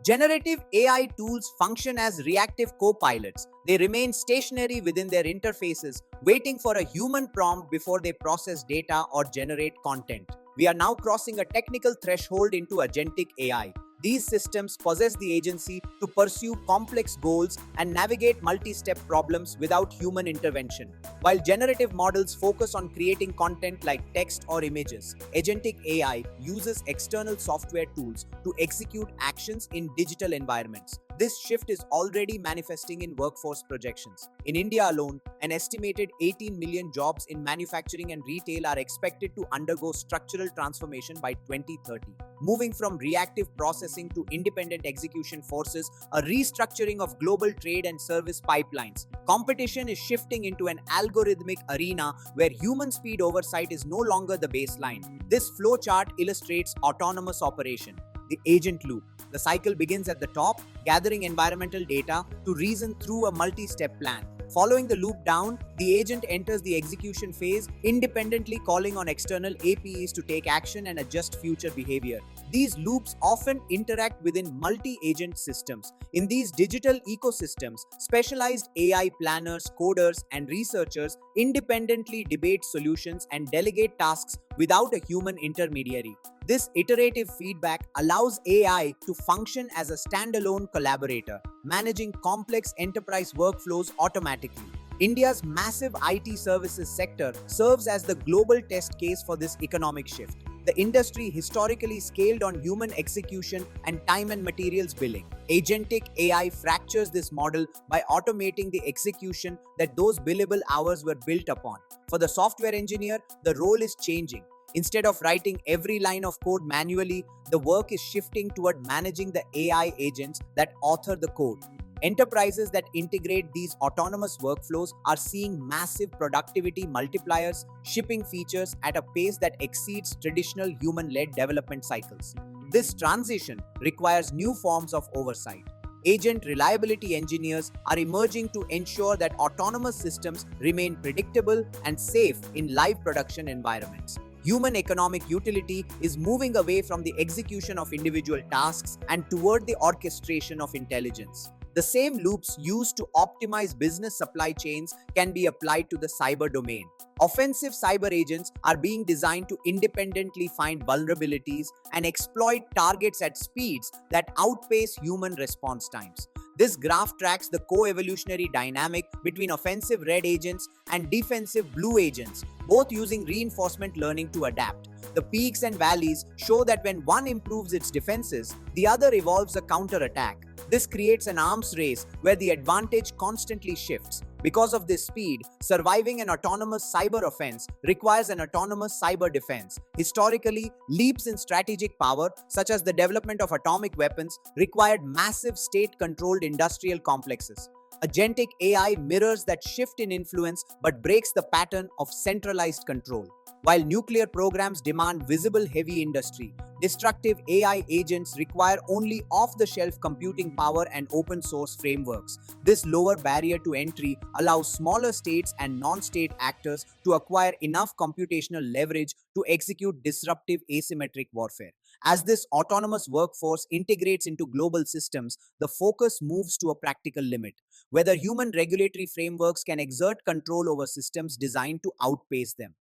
Generative AI tools function as reactive co-pilots. They remain stationary within their interfaces, waiting for a human prompt before they process data or generate content. We are now crossing a technical threshold into agentic AI. These systems possess the agency to pursue complex goals and navigate multi-step problems without human intervention. While generative models focus on creating content like text or images, agentic AI uses external software tools to execute actions in digital environments. This shift is already manifesting in workforce projections. In India alone, an estimated 18 million jobs in manufacturing and retail are expected to undergo structural transformation by 2030. Moving from reactive processing to independent execution forces a restructuring of global trade and service pipelines. Competition is shifting into an algorithmic arena where human speed oversight is no longer the baseline. This flowchart illustrates autonomous operation, the agent loop. The cycle begins at the top, gathering environmental data to reason through a multi-step plan. Following the loop down, the agent enters the execution phase, independently calling on external APIs to take action and adjust future behavior. These loops often interact within multi-agent systems. In these digital ecosystems, specialized AI planners, coders, and researchers independently debate solutions and delegate tasks without a human intermediary. This iterative feedback allows AI to function as a standalone collaborator, managing complex enterprise workflows automatically. India's massive IT services sector serves as the global test case for this economic shift. The industry historically scaled on human execution and time and materials billing. Agentic AI fractures this model by automating the execution that those billable hours were built upon. For the software engineer, the role is changing. Instead of writing every line of code manually, the work is shifting toward managing the AI agents that author the code. Enterprises that integrate these autonomous workflows are seeing massive productivity multipliers, shipping features at a pace that exceeds traditional human-led development cycles. This transition requires new forms of oversight. Agent reliability engineers are emerging to ensure that autonomous systems remain predictable and safe in live production environments. Human economic utility is moving away from the execution of individual tasks and toward the orchestration of intelligence. The same loops used to optimize business supply chains can be applied to the cyber domain. Offensive cyber agents are being designed to independently find vulnerabilities and exploit targets at speeds that outpace human response times. This graph tracks the co-evolutionary dynamic between offensive red agents and defensive blue agents, both using reinforcement learning to adapt. The peaks and valleys show that when one improves its defenses, the other evolves a counterattack. This creates an arms race where the advantage constantly shifts. Because of this speed, surviving an autonomous cyber offense requires an autonomous cyber defense. Historically, leaps in strategic power, such as the development of atomic weapons, required massive state-controlled industrial complexes. Agentic AI mirrors that shift in influence but breaks the pattern of centralized control. While nuclear programs demand visible heavy industry, destructive AI agents require only off-the-shelf computing power and open-source frameworks. This lower barrier to entry allows smaller states and non-state actors to acquire enough computational leverage to execute disruptive asymmetric warfare. As this autonomous workforce integrates into global systems, the focus moves to a practical limit: whether human regulatory frameworks can exert control over systems designed to outpace them.